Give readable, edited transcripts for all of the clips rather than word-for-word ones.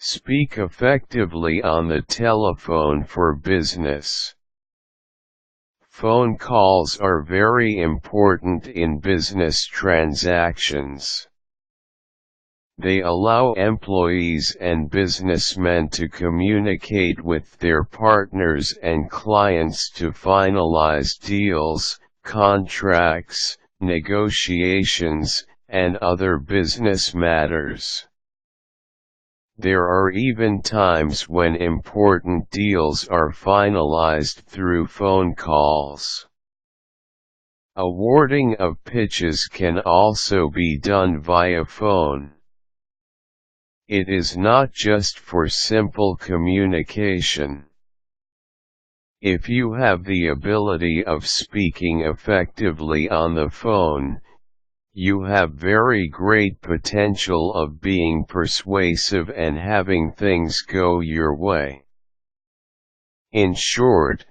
Speak effectively on the telephone for business. Phone calls are very important in business transactions. They allow employees and businessmen to communicate with their partners and clients to finalize deals, contracts, negotiations, and other business matters. There are even times when important deals are finalized through phone calls. Awarding of pitches can also be done via phone. It is not just for simple communication. If you have the ability of speaking effectively on the phone, you have very great potential of being persuasive and having things go your way. In short,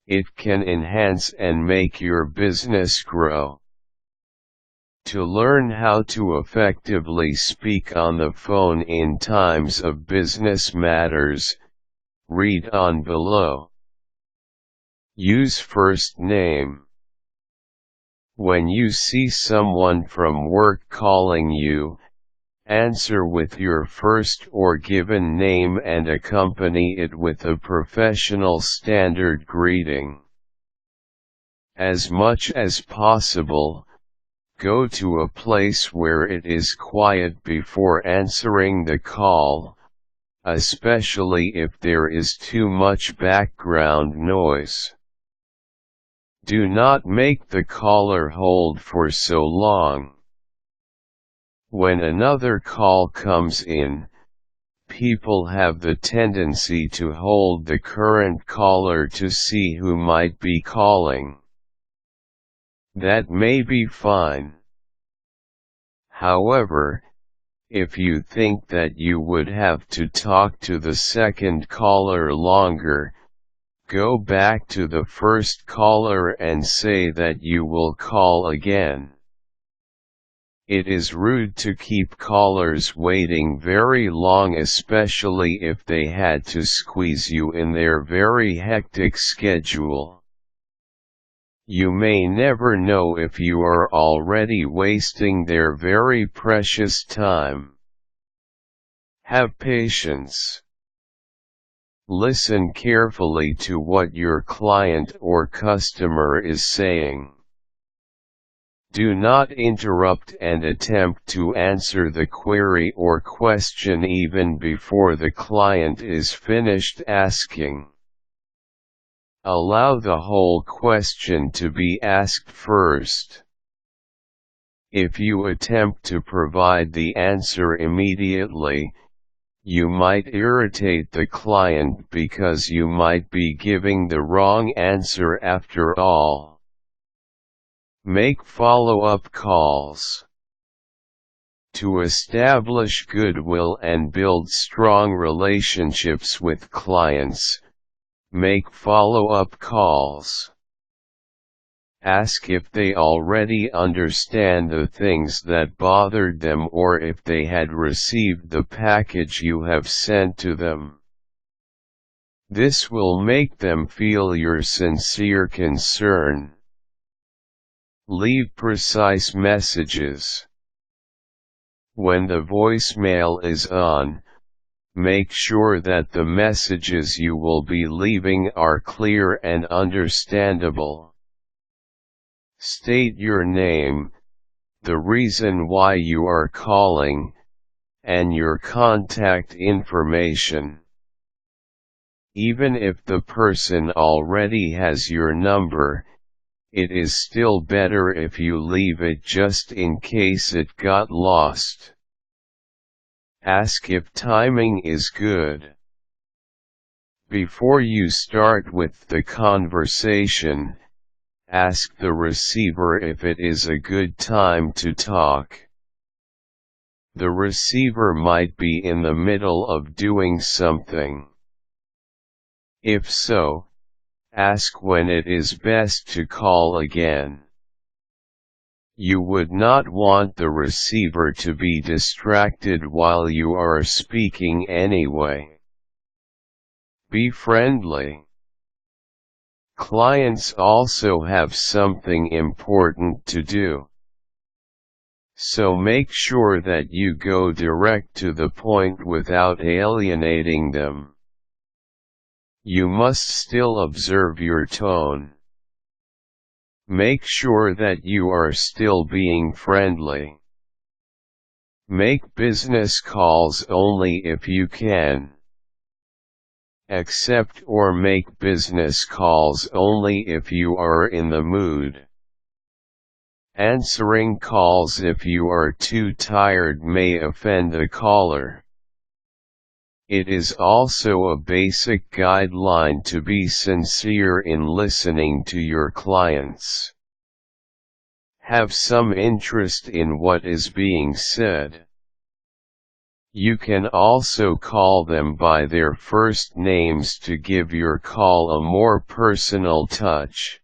it can enhance and make your business grow. To learn how to effectively speak on the phone in times of business matters, read on below. Use first name. When you see someone from work calling you, answer with your first or given name and accompany it with a professional standard greeting. As much as possible, go to a place where it is quiet before answering the call, especially if there is too much background noise. Do not make the caller hold for so long. When another call comes in, people have the tendency to hold the current caller to see who might be calling. That may be fine. However, if you think that you would have to talk to the second caller longer, go back to the first caller and say that you will call again. It is rude to keep callers waiting very long, especially if they had to squeeze you in their very hectic schedule. You may never know if you are already wasting their very precious time. Have patience. Listen carefully to what your client or customer is saying. Do not interrupt and attempt to answer the query or question even before the client is finished asking. Allow the whole question to be asked first. If you attempt to provide the answer immediately, you might irritate the client because you might be giving the wrong answer after all. Make follow-up calls. To establish goodwill and build strong relationships with clients, make follow-up calls. Ask if they already understand the things that bothered them or if they had received the package you have sent to them. This will make them feel your sincere concern. Leave precise messages. When the voicemail is on, make sure that the messages you will be leaving are clear and understandable. State your name, the reason why you are calling, and your contact information. Even if the person already has your number, it is still better if you leave it just in case it got lost. Ask if timing is good. Before you start with the conversation, ask the receiver if it is a good time to talk. The receiver might be in the middle of doing something. If so, ask when it is best to call again. You would not want the receiver to be distracted while you are speaking anyway. Be friendly. Clients also have something important to do. So make sure that you go direct to the point without alienating them. You must still observe your tone. Make sure that you are still being friendly. Make business calls only if you can. Accept or make business calls only if you are in the mood. Answering calls if you are too tired may offend a caller. It is also a basic guideline to be sincere in listening to your clients. Have some interest in what is being said. You can also call them by their first names to give your call a more personal touch.